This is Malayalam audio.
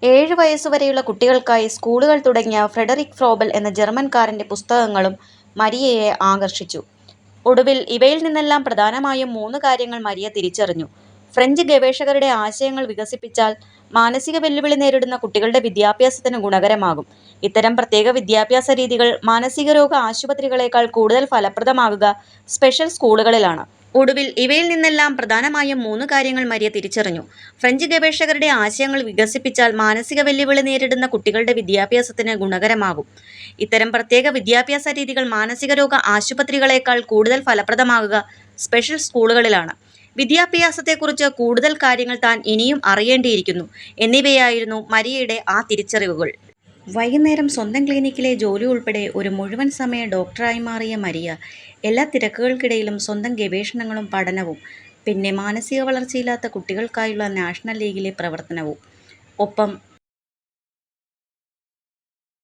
7 വയസ്സുവരെയുള്ള കുട്ടികൾക്കായി സ്കൂളുകൾ തുടങ്ങിയ ഫ്രെഡറിക് ഫ്രോബൽ എന്ന ജർമ്മൻകാരന്റെ പുസ്തകങ്ങളും മരിയയെ ആകർഷിച്ചു. ഒടുവിൽ ഇവയിൽ നിന്നെല്ലാം പ്രധാനമായും 3 കാര്യങ്ങൾ മരിയ തിരിച്ചറിഞ്ഞു. ഫ്രഞ്ച് ഗവേഷകരുടെ ആശയങ്ങൾ വികസിപ്പിച്ചാൽ മാനസിക വെല്ലുവിളി നേരിടുന്ന കുട്ടികളുടെ വിദ്യാഭ്യാസത്തിന് ഗുണകരമാകും. ഇത്തരം പ്രത്യേക വിദ്യാഭ്യാസ രീതികൾ മാനസികരോഗ ആശുപത്രികളേക്കാൾ കൂടുതൽ ഫലപ്രദമാകുക സ്പെഷ്യൽ സ്കൂളുകളിലാണ്. ഒടുവിൽ ഇവയിൽ നിന്നെല്ലാം പ്രധാനമായും 3 കാര്യങ്ങൾ മരിയ തിരിച്ചറിഞ്ഞു. ഫ്രഞ്ച് ഗവേഷകരുടെ ആശയങ്ങൾ വികസിപ്പിച്ചാൽ മാനസിക വെല്ലുവിളി നേരിടുന്ന കുട്ടികളുടെ വിദ്യാഭ്യാസത്തിന് ഗുണകരമാകും. ഇത്തരം പ്രത്യേക വിദ്യാഭ്യാസ രീതികൾ മാനസികരോഗ ആശുപത്രികളേക്കാൾ കൂടുതൽ ഫലപ്രദമാകുക സ്പെഷ്യൽ സ്കൂളുകളിലാണ്. വിദ്യാഭ്യാസത്തെക്കുറിച്ച് കൂടുതൽ കാര്യങ്ങൾ താൻ ഇനിയും അറിയേണ്ടിയിരിക്കുന്നു എന്നിവയായിരുന്നു മരിയയുടെ ആ തിരിച്ചറിവുകൾ. വൈകുന്നേരം സ്വന്തം ക്ലിനിക്കിലെ ജോലി ഉൾപ്പെടെ ഒരു മുഴുവൻ സമയ ഡോക്ടറായി മാറിയ മരിയ എല്ലാ തിരക്കുകൾക്കിടയിലും സ്വന്തം ഗവേഷണങ്ങളും പഠനവും, പിന്നെ മാനസിക വളർച്ചയില്ലാത്ത കുട്ടികൾക്കായുള്ള നാഷണൽ ലീഗിലെ പ്രവർത്തനവും, ഒപ്പം